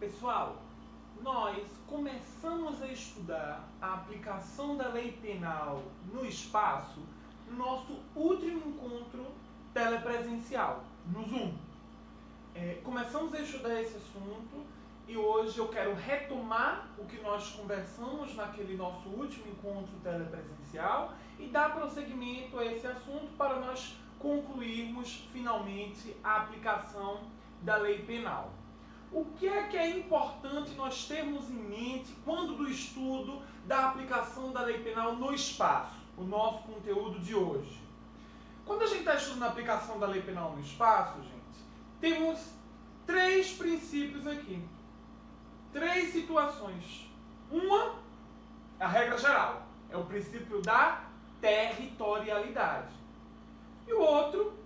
Pessoal, nós começamos a estudar a aplicação da lei penal no espaço no nosso último encontro telepresencial, no Zoom. Começamos a estudar esse assunto e hoje eu quero retomar o que nós conversamos naquele nosso último encontro telepresencial e dar prosseguimento a esse assunto para nós concluirmos finalmente a aplicação da lei penal. O que é importante nós termos em mente quando do estudo da aplicação da lei penal no espaço, o nosso conteúdo de hoje? Quando a gente está estudando a aplicação da lei penal no espaço, gente, temos três princípios aqui. Três situações. Uma, a regra geral, é o princípio da territorialidade. E o outro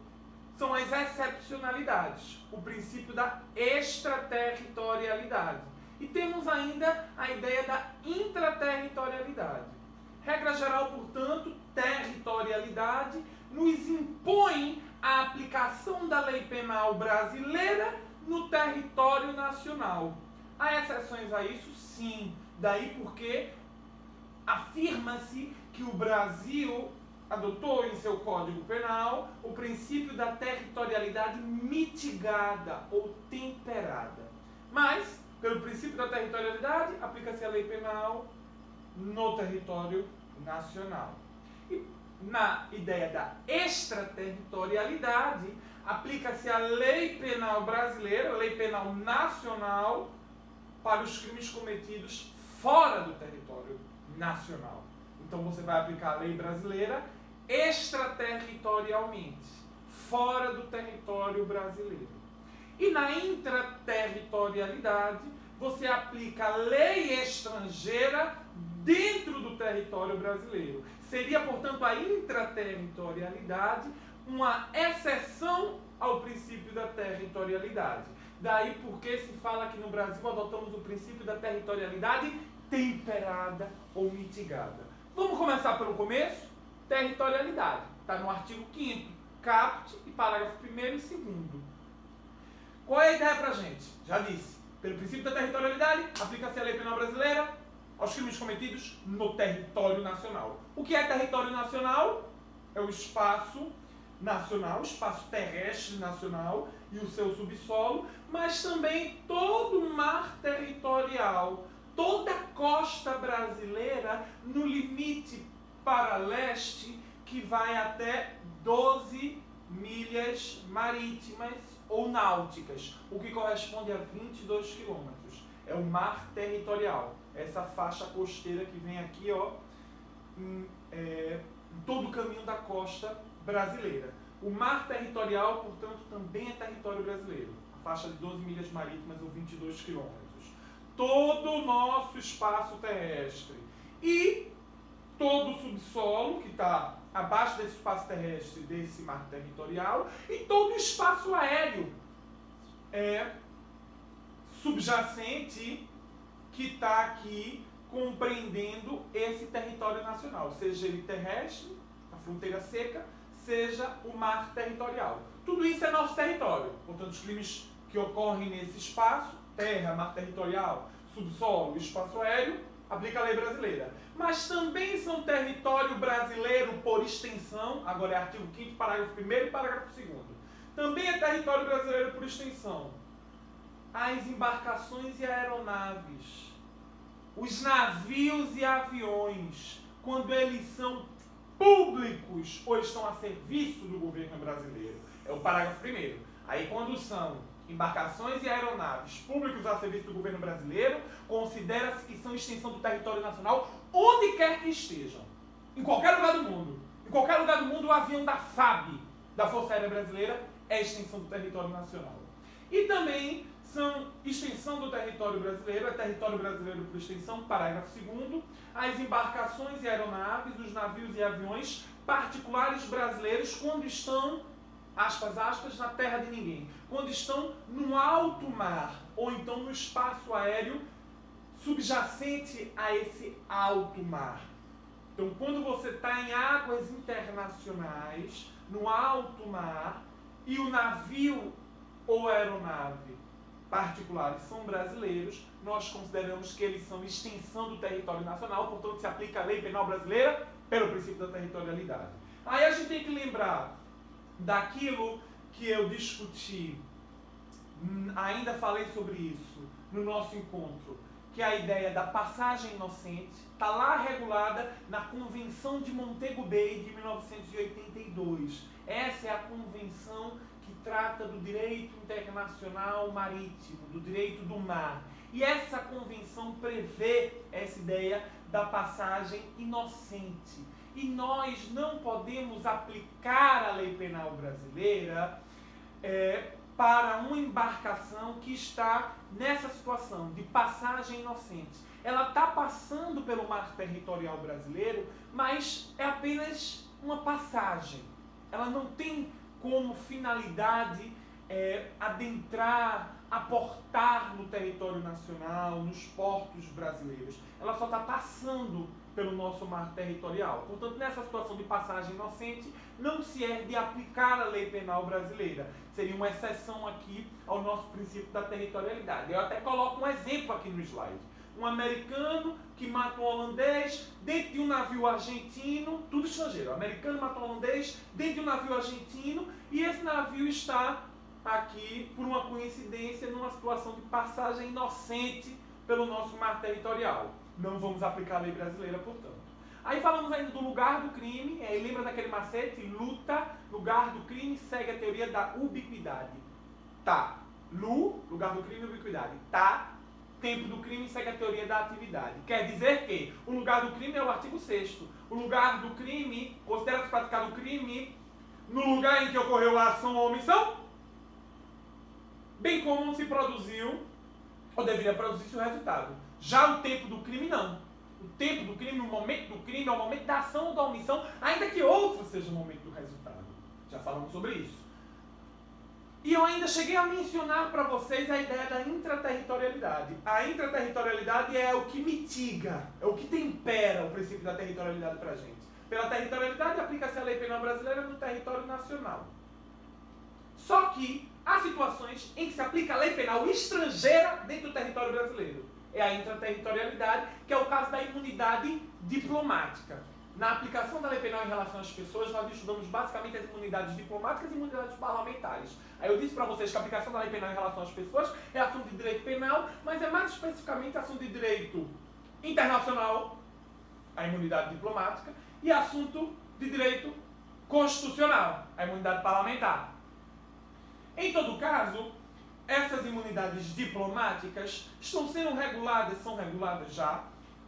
são as excepcionalidades, o princípio da extraterritorialidade. E temos ainda a ideia da intraterritorialidade. Regra geral, portanto, territorialidade, nos impõe a aplicação da lei penal brasileira no território nacional. Há exceções a isso? Sim. Daí porque afirma-se que o Brasil adotou em seu Código Penal o princípio da territorialidade mitigada ou temperada. Mas, pelo princípio da territorialidade, aplica-se a lei penal no território nacional. E na ideia da extraterritorialidade, aplica-se a lei penal brasileira, a lei penal nacional, para os crimes cometidos fora do território nacional. Então você vai aplicar a lei brasileira extraterritorialmente, fora do território brasileiro. E na intraterritorialidade, você aplica a lei estrangeira dentro do território brasileiro. Seria, portanto, a intraterritorialidade uma exceção ao princípio da territorialidade. Daí porque se fala que no Brasil adotamos o princípio da territorialidade temperada ou mitigada. Vamos começar pelo começo? Territorialidade. Está no artigo 5º, caput e parágrafo 1º e 2º. Qual é a ideia pra gente? Já disse. Pelo princípio da territorialidade, aplica-se a lei penal brasileira aos crimes cometidos no território nacional. O que é território nacional? É o espaço nacional, o espaço terrestre nacional e o seu subsolo, mas também todo o mar territorial, toda a costa brasileira no limite para leste, que vai até 12 milhas marítimas ou náuticas, o que corresponde a 22 quilômetros. É o mar territorial, essa faixa costeira que vem aqui, ó, em todo o caminho da costa brasileira. O mar territorial, portanto, também é território brasileiro, a faixa de 12 milhas marítimas ou 22 quilômetros. Todo o nosso espaço terrestre e todo o subsolo que está abaixo desse espaço terrestre, desse mar territorial, e todo o espaço aéreo subjacente que está aqui compreendendo esse território nacional, seja ele terrestre, a fronteira seca, seja o mar territorial. Tudo isso é nosso território. Portanto, os crimes que ocorrem nesse espaço, terra, mar territorial, subsolo, espaço aéreo, aplica a lei brasileira. Mas também são território brasileiro por extensão, agora é artigo 5º, parágrafo 1º e parágrafo 2º. Também é território brasileiro por extensão as embarcações e aeronaves, os navios e aviões, quando eles são públicos ou estão a serviço do governo brasileiro. É o parágrafo 1º. Aí quando são embarcações e aeronaves públicos a serviço do governo brasileiro, considera-se que são extensão do território nacional onde quer que estejam. Em qualquer lugar do mundo. Em qualquer lugar do mundo, o avião da FAB, da Força Aérea Brasileira, é extensão do território nacional. E também são extensão do território brasileiro, é território brasileiro por extensão, parágrafo 2º, as embarcações e aeronaves, os navios e aviões particulares brasileiros quando estão, aspas, aspas, na terra de ninguém, quando estão no alto mar ou então no espaço aéreo subjacente a esse alto mar. Então, quando você está em águas internacionais, no alto mar, e o navio ou aeronave particulares são brasileiros, nós consideramos que eles são extensão do território nacional, portanto se aplica a lei penal brasileira pelo princípio da territorialidade. Aí a gente tem que lembrar daquilo que eu discuti, ainda falei sobre isso no nosso encontro, que é a ideia da passagem inocente, está lá regulada na Convenção de Montego Bay de 1982. Essa é a convenção que trata do direito internacional marítimo, do direito do mar. E essa convenção prevê essa ideia da passagem inocente. E nós não podemos aplicar a lei penal brasileira para uma embarcação que está nessa situação de passagem inocente. Ela está passando pelo mar territorial brasileiro, mas é apenas uma passagem. Ela não tem como finalidade adentrar, aportar no território nacional, nos portos brasileiros. Ela só está passando pelo nosso mar territorial. Portanto, nessa situação de passagem inocente, não se é de aplicar a lei penal brasileira. Seria uma exceção aqui ao nosso princípio da territorialidade. Eu até coloco um exemplo aqui no slide. Um americano que mata um holandês dentro de um navio argentino, tudo estrangeiro. O americano mata um holandês dentro de um navio argentino e esse navio está aqui, por uma coincidência, numa situação de passagem inocente pelo nosso mar territorial. Não vamos aplicar a lei brasileira, portanto. Aí falamos ainda do lugar do crime, lembra daquele macete? Luta, lugar do crime, segue a teoria da ubiquidade. Tá, lugar do crime, ubiquidade. Tá, tempo do crime, segue a teoria da atividade. Quer dizer que o lugar do crime é o artigo 6º. O lugar do crime, considera-se praticado o crime no lugar em que ocorreu a ação ou omissão, bem como se produziu ou deveria produzir-se o resultado. Já o tempo do crime, não. O tempo do crime, o momento do crime, é o momento da ação ou da omissão, ainda que outro seja o momento do resultado. Já falamos sobre isso. E eu ainda cheguei a mencionar para vocês a ideia da intraterritorialidade. A intraterritorialidade é o que mitiga, é o que tempera o princípio da territorialidade para a gente. Pela territorialidade, aplica-se a lei penal brasileira no território nacional. Só que há situações em que se aplica a lei penal estrangeira dentro do território brasileiro. É a intraterritorialidade, que é o caso da imunidade diplomática. Na aplicação da lei penal em relação às pessoas, nós estudamos basicamente as imunidades diplomáticas e imunidades parlamentares. Aí eu disse para vocês que a aplicação da lei penal em relação às pessoas é assunto de direito penal, mas é mais especificamente assunto de direito internacional, a imunidade diplomática, e assunto de direito constitucional, a imunidade parlamentar. Em todo caso, essas imunidades diplomáticas estão sendo reguladas, são reguladas já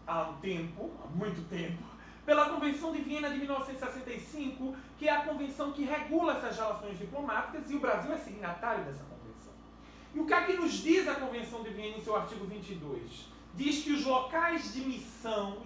há um tempo, há muito tempo, pela Convenção de Viena de 1965, que é a convenção que regula essas relações diplomáticas, e o Brasil é signatário dessa convenção. E o que é que nos diz a Convenção de Viena em seu artigo 22? Diz que os locais de missão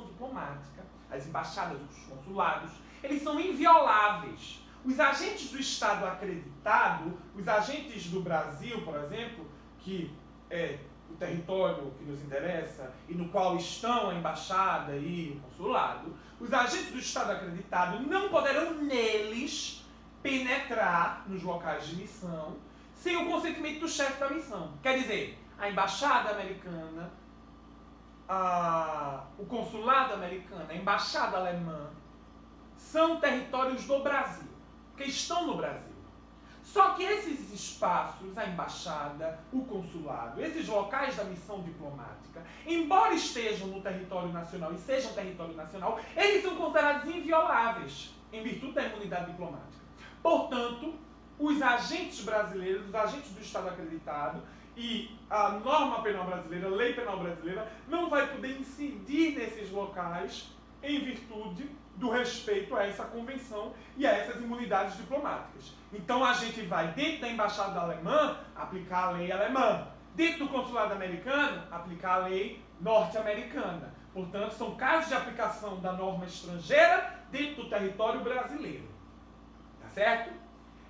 diplomática, as embaixadas, os consulados, eles são invioláveis. Os agentes do Estado acreditado, os agentes do Brasil, por exemplo, que é o território que nos interessa e no qual estão a embaixada e o consulado, os agentes do Estado acreditado não poderão neles penetrar nos locais de missão sem o consentimento do chefe da missão. Quer dizer, a embaixada americana, o consulado americano, a embaixada alemã, são territórios do Brasil, que estão no Brasil. Só que esses espaços, a embaixada, o consulado, esses locais da missão diplomática, embora estejam no território nacional e sejam território nacional, eles são considerados invioláveis, em virtude da imunidade diplomática. Portanto, os agentes brasileiros, os agentes do Estado acreditado e a norma penal brasileira, a lei penal brasileira, não vai poder incidir nesses locais em virtude do respeito a essa convenção e a essas imunidades diplomáticas. Então a gente vai, dentro da embaixada alemã, aplicar a lei alemã. Dentro do consulado americano, aplicar a lei norte-americana. Portanto, são casos de aplicação da norma estrangeira dentro do território brasileiro. Tá certo?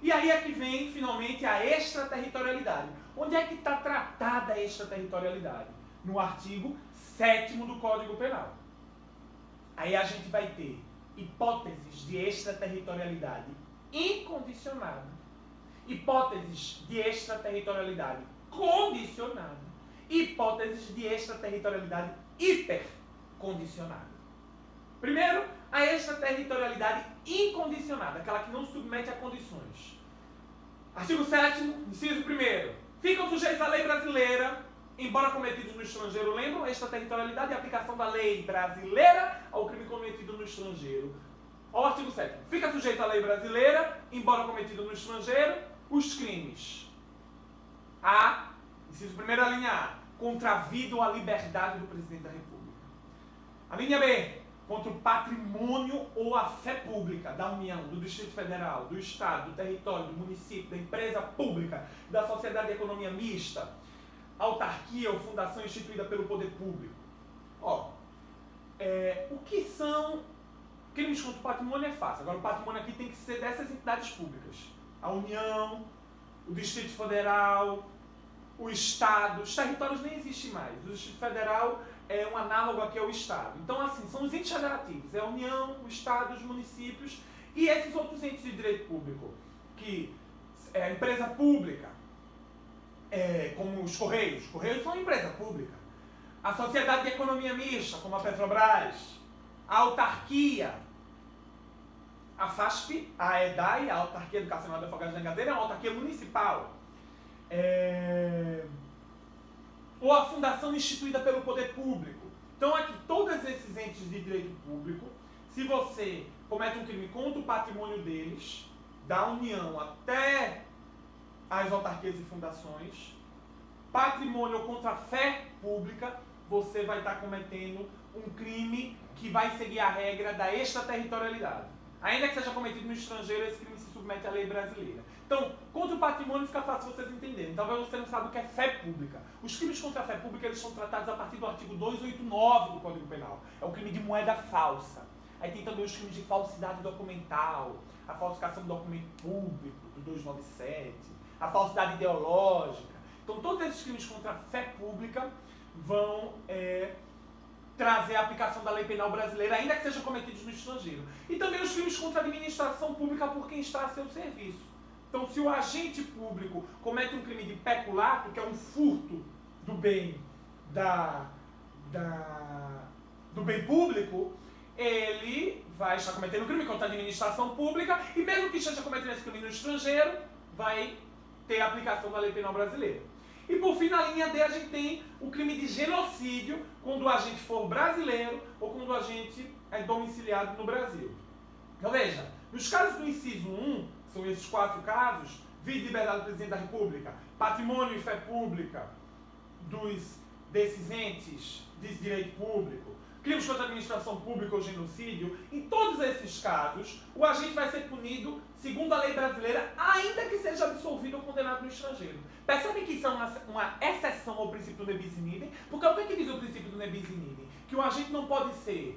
E aí é que vem, finalmente, a extraterritorialidade. Onde é que está tratada a extraterritorialidade? No artigo 7º do Código Penal. Aí a gente vai ter hipóteses de extraterritorialidade incondicionada, hipóteses de extraterritorialidade condicionada. Hipóteses de extraterritorialidade hipercondicionada. Primeiro, a extraterritorialidade incondicionada, aquela que não submete a condições. Artigo 7º, inciso 1º. Ficam sujeitos à lei brasileira, embora cometidos no estrangeiro. Lembram? A extraterritorialidade e a aplicação da lei brasileira ao crime cometido no estrangeiro. Ao artigo 7º. Fica sujeito à lei brasileira, embora cometido no estrangeiro, os crimes. A, inciso 1º, a linha A, contra a vida ou a liberdade do presidente da República. A linha B, contra o patrimônio ou a fé pública da União, do Distrito Federal, do Estado, do território, do município, da empresa pública, da sociedade de economia mista, autarquia ou fundação instituída pelo poder público. O que são crimes contra o patrimônio é fácil. Agora, o patrimônio aqui tem que ser dessas entidades públicas. A União, o Distrito Federal, o Estado. Os territórios nem existem mais. O Distrito Federal é um análogo aqui ao Estado. Então, assim, são os entes federativos. É a União, o Estado, os municípios e esses outros entes de direito público, que é a empresa pública, como os Correios. Os Correios são uma empresa pública. A sociedade de economia mista, como a Petrobras. A autarquia, a FASP, a EDAI, a Autarquia Educacional da Afogados da Engadeira, é uma autarquia municipal. Ou a fundação instituída pelo poder público. Então aqui, todos esses entes de direito público, se você comete um crime contra o patrimônio deles, da União até as autarquias e fundações, patrimônio ou contra a fé pública, você vai estar cometendo um crime que vai seguir a regra da extraterritorialidade. Ainda que seja cometido no estrangeiro, esse crime se submete à lei brasileira. Então, contra o patrimônio fica fácil vocês entenderem. Talvez você não saiba o que é fé pública. Os crimes contra a fé pública eles são tratados a partir do artigo 289 do Código Penal. É o crime de moeda falsa. Aí tem também os crimes de falsidade documental, a falsificação do documento público, do 297, a falsidade ideológica. Então, todos esses crimes contra a fé pública vão trazer a aplicação da lei penal brasileira, ainda que sejam cometidos no estrangeiro. E também os crimes contra a administração pública por quem está a seu serviço. Então, se o agente público comete um crime de peculato, que é um furto do bem do bem público, ele vai estar cometendo um crime contra a administração pública e mesmo que esteja cometendo esse crime no estrangeiro, vai ter a aplicação da lei penal brasileira. E por fim, na linha D, a gente tem o crime de genocídio, quando o agente for brasileiro ou quando o agente é domiciliado no Brasil. Então veja, nos casos do inciso 1, são esses 4 casos: vida e liberdade do presidente da República, patrimônio e fé pública desses entes de direito público, crimes contra a administração pública ou genocídio. Em todos esses casos, o agente vai ser punido segundo a lei brasileira, ainda que seja absolvido ou condenado no estrangeiro. Percebem que isso é uma exceção ao princípio do nebis in idem? Porque o que diz o princípio do nebis in idem? Que o agente não pode ser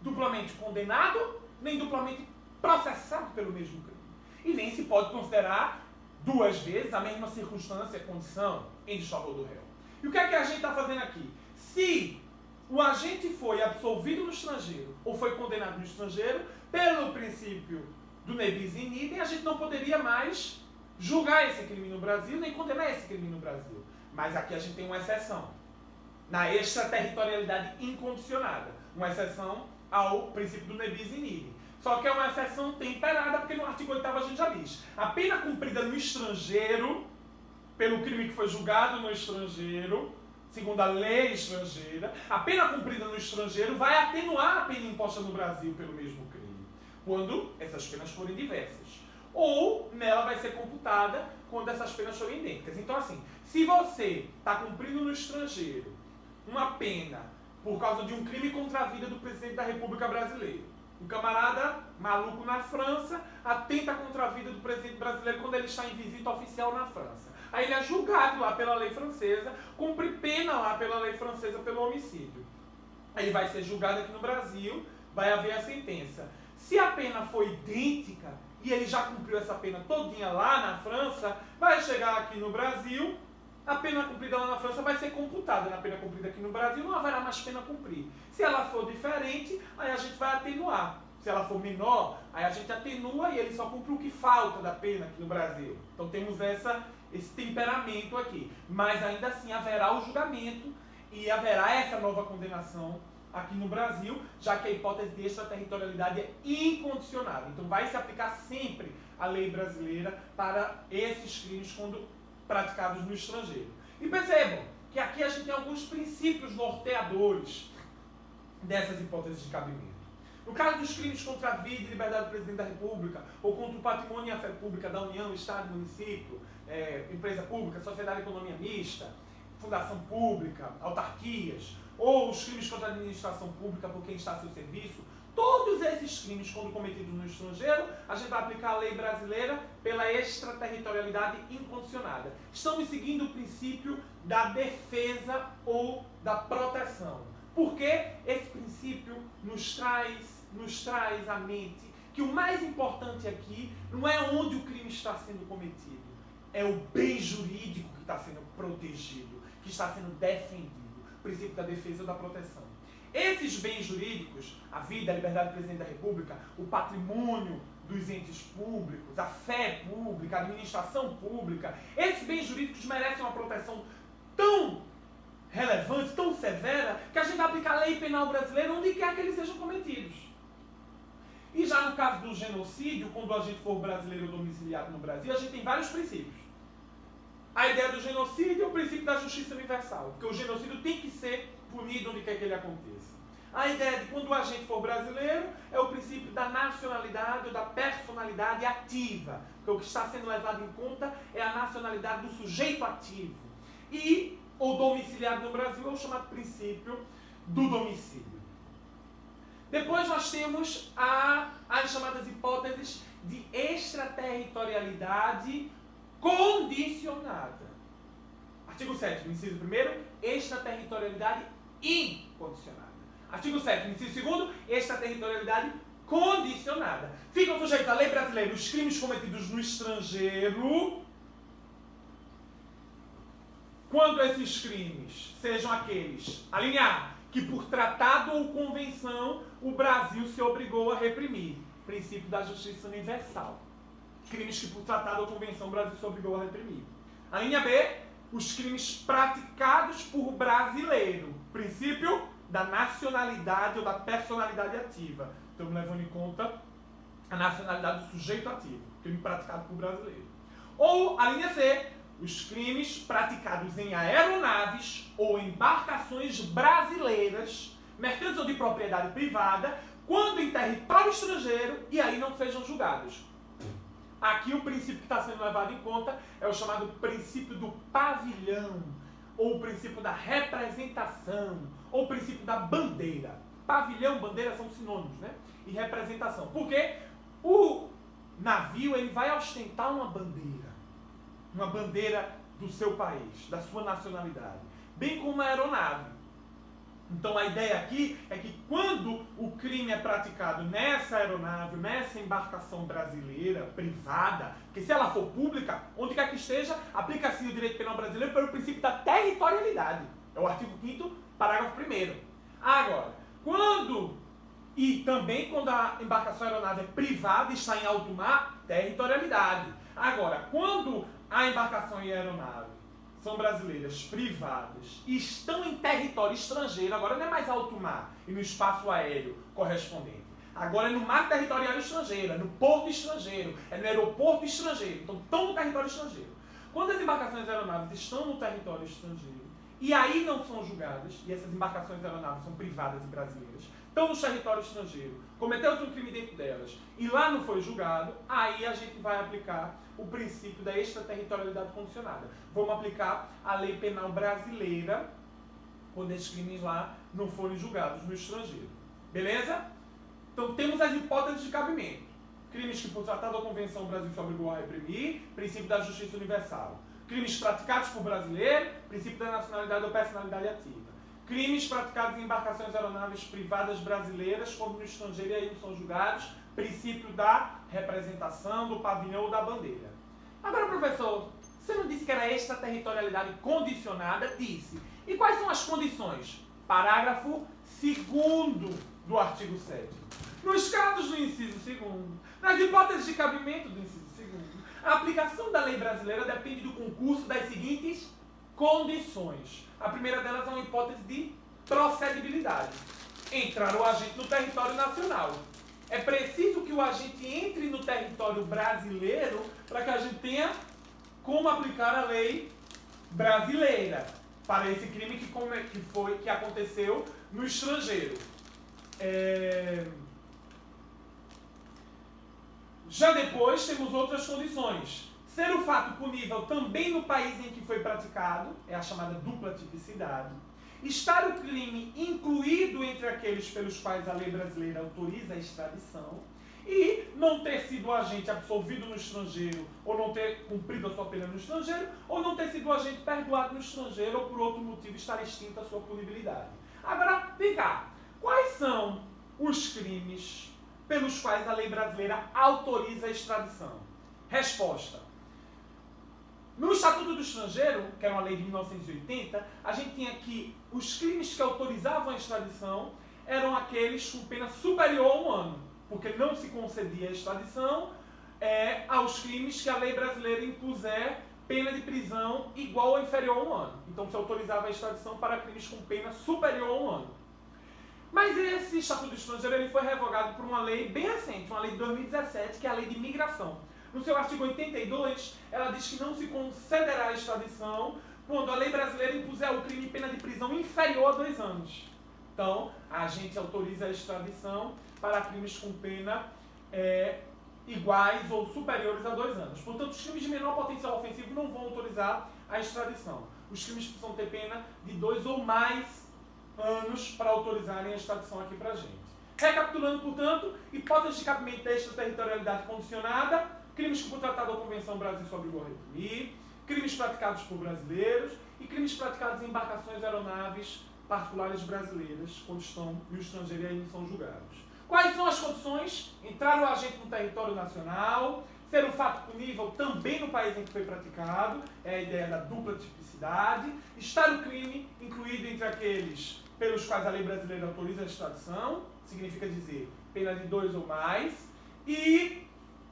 duplamente condenado, nem duplamente processado pelo mesmo crime. E nem se pode considerar 2 vezes a mesma circunstância, condição, em desfavor do réu. E o que é que a gente está fazendo aqui? Se o agente foi absolvido no estrangeiro ou foi condenado no estrangeiro, pelo princípio do nebis in idem, a gente não poderia mais julgar esse crime no Brasil, nem condenar esse crime no Brasil. Mas aqui a gente tem uma exceção, na extraterritorialidade incondicionada, uma exceção ao princípio do nebis in idem. Só que é uma exceção temperada, porque no artigo 8º a gente já diz: a pena cumprida no estrangeiro, pelo crime que foi julgado no estrangeiro, segundo a lei estrangeira, a pena cumprida no estrangeiro vai atenuar a pena imposta no Brasil pelo mesmo crime, quando essas penas forem diversas. Ou nela vai ser computada quando essas penas forem idênticas. Então, assim, se você está cumprindo no estrangeiro uma pena por causa de um crime contra a vida do presidente da República Brasileira, um camarada maluco na França atenta contra a vida do presidente brasileiro quando ele está em visita oficial na França. Aí ele é julgado lá pela lei francesa, cumpre pena lá pela lei francesa pelo homicídio. Aí ele vai ser julgado aqui no Brasil, vai haver a sentença. Se a pena for idêntica e ele já cumpriu essa pena todinha lá na França, vai chegar aqui no Brasil, a pena cumprida lá na França vai ser computada na pena cumprida aqui no Brasil, não haverá mais pena a cumprir. Se ela for diferente, aí a gente vai atenuar. Se ela for menor, aí a gente atenua e ele só cumpre o que falta da pena aqui no Brasil. Então temos essa esse temperamento aqui. Mas ainda assim haverá o julgamento e haverá essa nova condenação aqui no Brasil, já que a hipótese de extraterritorialidade é incondicionada. Então vai se aplicar sempre a lei brasileira para esses crimes quando praticados no estrangeiro. E percebam que aqui a gente tem alguns princípios norteadores dessas hipóteses de cabimento. No caso dos crimes contra a vida e liberdade do presidente da República, ou contra o patrimônio e a fé pública da União, Estado, Município, empresa pública, sociedade e economia mista, fundação pública, autarquias, ou os crimes contra a administração pública por quem está a seu serviço, todos esses crimes, quando cometidos no estrangeiro, a gente vai aplicar a lei brasileira pela extraterritorialidade incondicionada. Estamos seguindo o princípio da defesa ou da proteção. Porque esse princípio nos traz à mente que o mais importante aqui não é onde o crime está sendo cometido, é o bem jurídico que está sendo protegido, que está sendo defendido. O princípio da defesa ou da proteção. Esses bens jurídicos, a vida, a liberdade do presidente da República, o patrimônio dos entes públicos, a fé pública, a administração pública, esses bens jurídicos merecem uma proteção tão relevante, tão severa, que a gente vai aplicar a lei penal brasileira onde quer que eles sejam cometidos. E já no caso do genocídio, quando a gente for brasileiro domiciliado no Brasil, a gente tem vários princípios. A ideia do genocídio é o princípio da justiça universal, porque o genocídio tem que ser punido onde quer que ele aconteça. A ideia de quando o agente for brasileiro é o princípio da nacionalidade ou da personalidade ativa, porque o que está sendo levado em conta é a nacionalidade do sujeito ativo. E o domiciliado no Brasil é o chamado princípio do domicílio. Depois nós temos as chamadas hipóteses de extraterritorialidade condicionada. Artigo 7º, inciso 1º, extraterritorialidade incondicionada. Artigo 7º, inciso 2º, extraterritorialidade condicionada. Ficam sujeitos à lei brasileira os crimes cometidos no estrangeiro, quando esses crimes sejam aqueles, a linha A, que por tratado ou convenção o Brasil se obrigou a reprimir. Princípio da justiça universal. Crimes que por tratado ou convenção o Brasil se obrigou a reprimir. A linha B, os crimes praticados por brasileiro. Princípio da nacionalidade ou da personalidade ativa. Estamos levando em conta a nacionalidade do sujeito ativo. Crime praticado por brasileiro. Ou a linha C, os crimes praticados em aeronaves ou embarcações brasileiras, mercantes ou de propriedade privada, quando em território estrangeiro e aí não sejam julgados. Aqui o princípio que está sendo levado em conta é o chamado princípio do pavilhão, ou o princípio da representação, ou o princípio da bandeira. Pavilhão, bandeira são sinônimos, né? E representação. Porque o navio ele vai ostentar uma bandeira do seu país, da sua nacionalidade, bem como a aeronave. Então a ideia aqui é que quando o crime é praticado nessa aeronave, nessa embarcação brasileira, privada, que se ela for pública, onde quer que esteja, aplica-se o direito penal brasileiro pelo princípio da territorialidade. É o artigo 5º, parágrafo 1º. Agora, quando a embarcação aeronave é privada e está em alto mar, territorialidade. Agora, quando a embarcação e a aeronave são brasileiras, privadas, e estão em território estrangeiro, agora não é mais alto mar e no espaço aéreo correspondente. Agora é no mar territorial estrangeiro, é no porto estrangeiro, é no aeroporto estrangeiro. Então estão no território estrangeiro. Quando as embarcações e aeronaves estão no território estrangeiro, e aí não são julgadas, e essas embarcações e aeronaves são privadas e brasileiras, estão no território estrangeiro, cometeu-se um crime dentro delas, e lá não foi julgado, aí a gente vai aplicar o princípio da extraterritorialidade condicionada. Vamos aplicar a lei penal brasileira quando esses crimes lá não forem julgados no estrangeiro. Beleza? Então temos as hipóteses de cabimento. Crimes que por tratado ou convenção o Brasil se obrigou a reprimir, princípio da justiça universal. Crimes praticados por brasileiro, princípio da nacionalidade ou personalidade ativa. Crimes praticados em embarcações aeronaves privadas brasileiras quando no estrangeiro e aí não são julgados, princípio da representação, do pavilhão ou da bandeira. Agora, professor, você não disse que era extraterritorialidade condicionada? Disse. E quais são as condições? Parágrafo 2º do artigo 7º. Nos casos do inciso 2º, nas hipóteses de cabimento do inciso 2º, A aplicação da lei brasileira depende do concurso das seguintes condições. A primeira delas é uma hipótese de procedibilidade. Entrar o agente no território nacional. É preciso que o agente entre no território brasileiro para que a gente tenha como aplicar a lei brasileira para esse crime que aconteceu no estrangeiro. Já depois temos outras condições. Ser o fato punível também no país em que foi praticado, é a chamada dupla tipicidade. Estar o crime incluído entre aqueles pelos quais a lei brasileira autoriza a extradição. E não ter sido agente absolvido no estrangeiro, ou não ter cumprido a sua pena no estrangeiro, ou não ter sido agente perdoado no estrangeiro, ou por outro motivo estar extinta a sua punibilidade. Agora, vem cá. Quais são os crimes pelos quais a lei brasileira autoriza a extradição? Resposta. No Estatuto do Estrangeiro, que era uma lei de 1980, a gente tinha que os crimes que autorizavam a extradição eram aqueles com pena superior a 1 ano, porque não se concedia a extradição aos crimes que a lei brasileira impuser pena de prisão igual ou inferior a 1 ano. Então se autorizava a extradição para crimes com pena superior a 1 ano. Mas esse Estatuto do Estrangeiro ele foi revogado por uma lei bem recente, uma lei de 2017, que é a Lei de Imigração. No seu artigo 82, ela diz que não se concederá a extradição quando a lei brasileira impuser ao crime pena de prisão inferior a 2 anos. Então, a gente autoriza a extradição para crimes com pena iguais ou superiores a 2 anos. Portanto, os crimes de menor potencial ofensivo não vão autorizar a extradição. Os crimes precisam ter pena de 2 ou mais anos para autorizarem a extradição aqui para a gente. Recapitulando, portanto, hipótese de cabimento da extraterritorialidade condicionada, crimes como tratado da Convenção Brasil sobre o reprimir, crimes praticados por brasileiros e crimes praticados em embarcações aeronaves particulares brasileiras, quando estão no estrangeiro e ainda são julgados. Quais são as condições? Entrar o agente no território nacional, ser um fato punível também no país em que foi praticado, é a ideia da dupla tipicidade, estar o crime incluído entre aqueles pelos quais a lei brasileira autoriza a extradição, significa dizer pena de 2 ou mais, e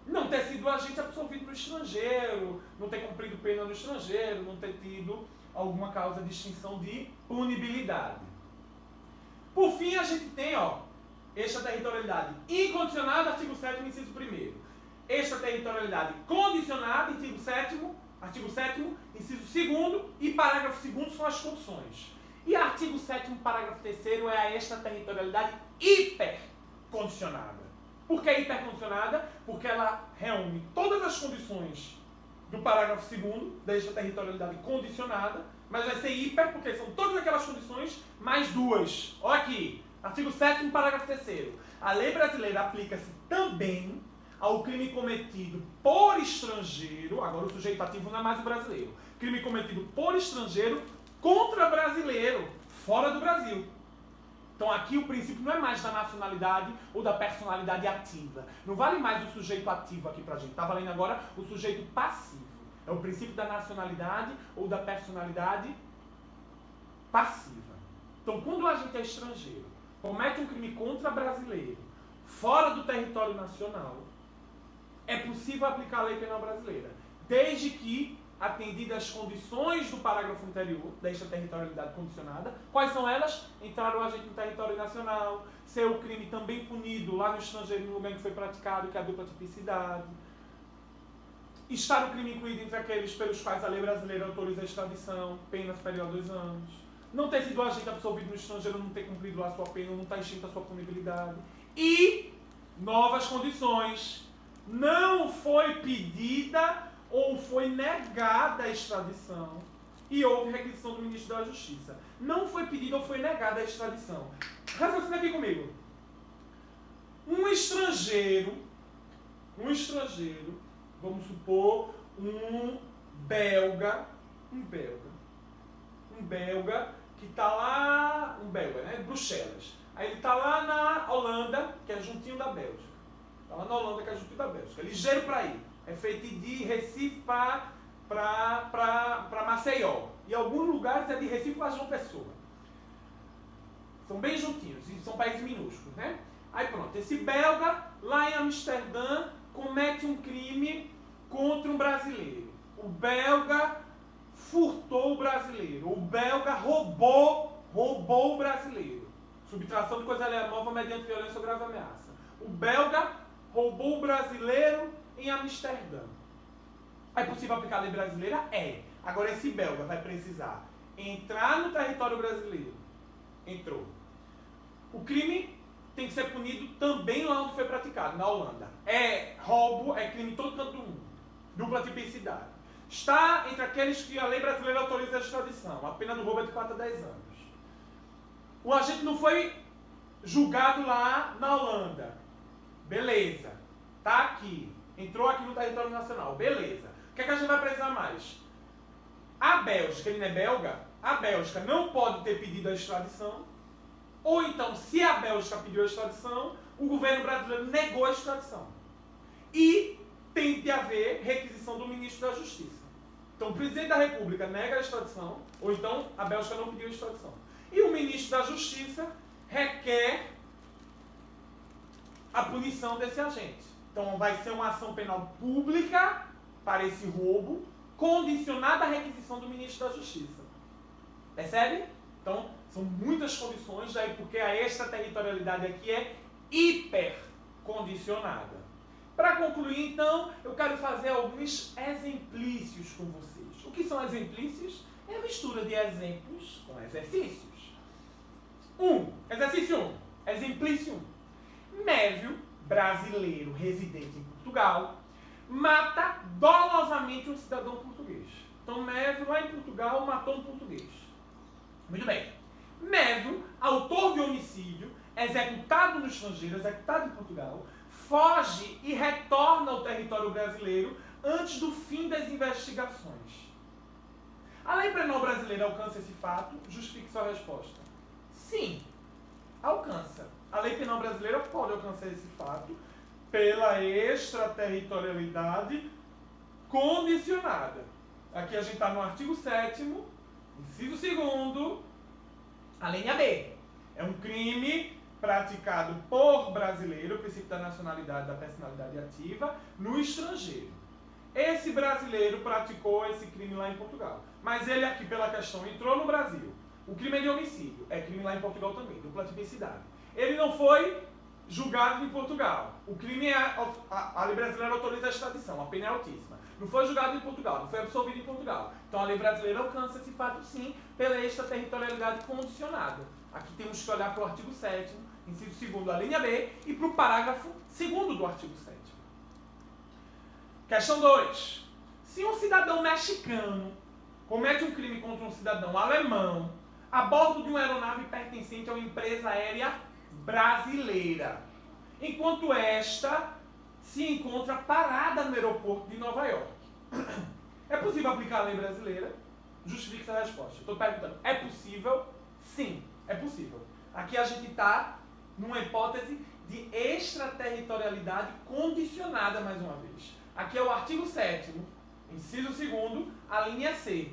não ter sido agente absolvido no estrangeiro, não ter cumprido pena no estrangeiro, não ter tido alguma causa de extinção de punibilidade. Por fim, a gente tem extraterritorialidade incondicionada, artigo 7º, inciso 1º. Extraterritorialidade condicionada, artigo 7º, inciso 2º e parágrafo 2º são as condições. E artigo 7º, parágrafo 3º é a extraterritorialidade hipercondicionada. Por que hipercondicionada? Porque ela reúne todas as condições do parágrafo 2º da extraterritorialidade condicionada, mas vai ser hiper porque são todas aquelas condições mais 2. Olha aqui, artigo 7º, parágrafo 3º. A lei brasileira aplica-se também ao crime cometido por estrangeiro, agora o sujeito ativo não é mais o brasileiro, crime cometido por estrangeiro contra brasileiro, fora do Brasil. Então aqui o princípio não é mais da nacionalidade ou da personalidade ativa. Não vale mais o sujeito ativo aqui pra gente. Está valendo agora o sujeito passivo. É o princípio da nacionalidade ou da personalidade passiva. Então quando o agente é estrangeiro, comete um crime contra brasileiro, fora do território nacional, é possível aplicar a lei penal brasileira, desde que atendidas as condições do parágrafo anterior, da extraterritorialidade condicionada. Quais são elas? Entrar o agente no território nacional, ser o crime também punido lá no estrangeiro, no lugar em que foi praticado, que é a dupla tipicidade. Estar o crime incluído entre aqueles pelos quais a lei brasileira autoriza a extradição, pena superior a 2 anos. Não ter sido agente absolvido no estrangeiro, não ter cumprido lá a sua pena, não estar extinta a sua punibilidade. E novas condições. Não foi pedida ou foi negada a extradição e houve requisição do ministro da Justiça. Não foi pedida ou foi negada a extradição. Raciocina aqui comigo. Um estrangeiro, vamos supor um belga que está lá, Bruxelas. Aí ele está lá na Holanda, que é juntinho da Bélgica. Está lá na Holanda, que é juntinho da Bélgica. Ligeiro para ir. É feito de Recife para Maceió. E alguns lugares é de Recife para João Pessoa. São bem juntinhos, e são países minúsculos, né? Aí pronto, esse belga, lá em Amsterdã, comete um crime contra um brasileiro. O belga furtou o brasileiro. O belga roubou o brasileiro. Subtração de coisa alheia mediante violência ou grave ameaça. O belga roubou o brasileiro em Amsterdã. É possível aplicar a lei brasileira? É. Agora esse belga vai precisar entrar no território brasileiro. Entrou. O crime tem que ser punido também lá onde foi praticado, na Holanda. É roubo, é crime em todo canto do mundo. Dupla tipicidade. Está entre aqueles que a lei brasileira autoriza a extradição. A pena do roubo é de 4 a 10 anos. O agente não foi julgado lá na Holanda. Beleza. Está aqui. Entrou aqui no território nacional. Beleza. O que é que a gente vai precisar mais? A Bélgica, ele não é belga, a Bélgica não pode ter pedido a extradição. Ou então, se a Bélgica pediu a extradição, o governo brasileiro negou a extradição. E tem de haver requisição do ministro da Justiça. Então, o presidente da República nega a extradição, ou então a Bélgica não pediu a extradição. E o ministro da Justiça requer a punição desse agente. Então, vai ser uma ação penal pública para esse roubo, condicionada à requisição do ministro da Justiça. Percebe? Então, são muitas condições, daí porque a extraterritorialidade aqui é hipercondicionada. Para concluir, então, eu quero fazer alguns exemplícios com vocês. O que são exemplícios? É a mistura de exemplos com exercícios. Exercício 1. Exemplício 1. Mévio, brasileiro residente em Portugal, mata dolosamente um cidadão português. Então, Mévio, lá em Portugal, matou um português. Muito bem. Mévio, autor de homicídio, executado no estrangeiro, executado em Portugal, foge e retorna ao território brasileiro antes do fim das investigações. A lei penal brasileira alcança esse fato? Justifique sua resposta. Sim, alcança. A lei penal brasileira pode alcançar esse fato pela extraterritorialidade condicionada. Aqui a gente está no artigo 7º, inciso 2º, a linha B. É um crime praticado por brasileiro, o princípio da nacionalidade, da personalidade ativa, no estrangeiro. Esse brasileiro praticou esse crime lá em Portugal. Mas ele aqui, pela questão, entrou no Brasil. O crime é de homicídio. É crime lá em Portugal também, dupla tipicidade. Ele não foi julgado em Portugal. O crime é... A lei brasileira autoriza a extradição. A pena é altíssima. Não foi julgado em Portugal. Não foi absolvido em Portugal. Então a lei brasileira alcança esse fato, sim, pela extraterritorialidade condicionada. Aqui temos que olhar para o artigo 7º, inciso 2º, a linha B, e para o parágrafo 2º do artigo 7º. Questão 2. Se um cidadão mexicano comete um crime contra um cidadão alemão a bordo de uma aeronave pertencente a uma empresa aérea brasileira, enquanto esta se encontra parada no aeroporto de Nova York, é possível aplicar a lei brasileira? Justifique essa resposta. Estou perguntando, é possível? Sim, é possível. Aqui a gente está numa hipótese de extraterritorialidade condicionada, mais uma vez. Aqui é o artigo 7º, inciso 2º, a linha C.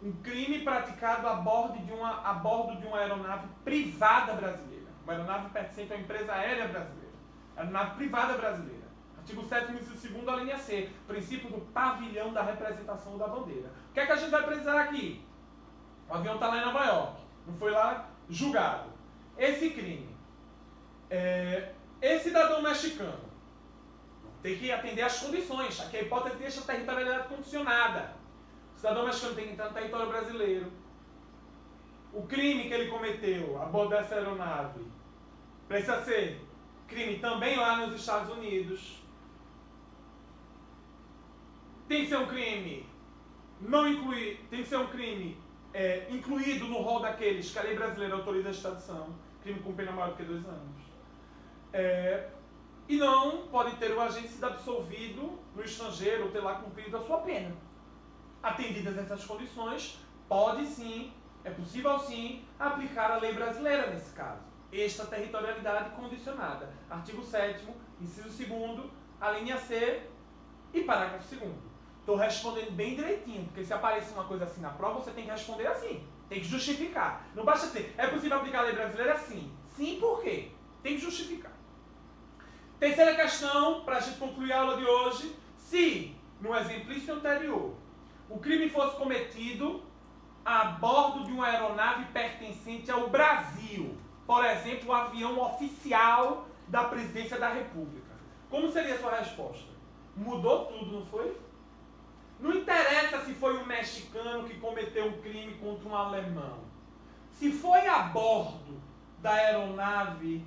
Um crime praticado a bordo de uma aeronave privada brasileira. Uma aeronave pertencente a uma empresa aérea brasileira. Aeronave privada brasileira. Artigo 7º, inciso 2º, a linha C. Princípio do pavilhão da representação da bandeira. O que é que a gente vai precisar aqui? O avião está lá em Nova York. Não foi lá julgado. Esse crime. Esse cidadão mexicano tem que atender às condições. Aqui a hipótese de extraterritorialidade condicionada. O cidadão mexicano tem que entrar no território brasileiro. O crime que ele cometeu a bordo dessa aeronave precisa ser crime também lá nos Estados Unidos. Tem que ser um crime incluído no rol daqueles que a lei brasileira autoriza a extradição. Crime com pena maior do que 2 anos. E não pode ter o agente sido absolvido no estrangeiro ou ter lá cumprido a sua pena. Atendidas essas condições, pode sim, é possível sim, aplicar a lei brasileira nesse caso. Extraterritorialidade condicionada. Artigo 7º, inciso 2º, a linha C e parágrafo 2º. Estou respondendo bem direitinho, porque se aparecer uma coisa assim na prova, você tem que responder assim. Tem que justificar. Não basta dizer, é possível aplicar a lei brasileira? Sim. Sim, por quê? Tem que justificar. Terceira questão, para a gente concluir a aula de hoje. Se, no exercício anterior, o crime fosse cometido a bordo de uma aeronave pertencente ao Brasil, por exemplo, o avião oficial da Presidência da República, como seria a sua resposta? Mudou tudo, não foi? Não interessa se foi um mexicano que cometeu um crime contra um alemão. Se foi a bordo da aeronave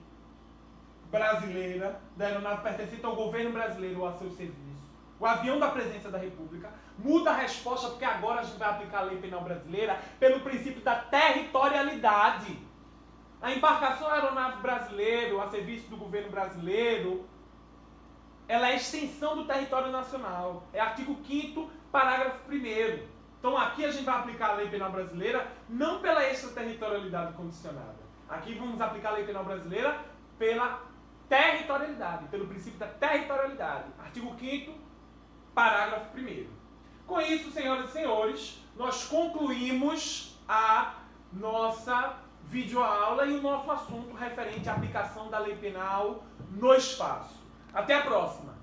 brasileira, da aeronave pertencente ao governo brasileiro ou a seu serviço, o avião da Presidência da República, muda a resposta porque agora a gente vai aplicar a lei penal brasileira pelo princípio da territorialidade. A embarcação aeronave brasileira, a serviço do governo brasileiro, ela é extensão do território nacional. É artigo 5º, parágrafo 1º. Então aqui a gente vai aplicar a lei penal brasileira não pela extraterritorialidade condicionada. Aqui vamos aplicar a lei penal brasileira pela territorialidade, pelo princípio da territorialidade. Artigo 5º, parágrafo 1º. Com isso, senhoras e senhores, nós concluímos a nossa videoaula e o nosso assunto referente à aplicação da lei penal no espaço. Até a próxima!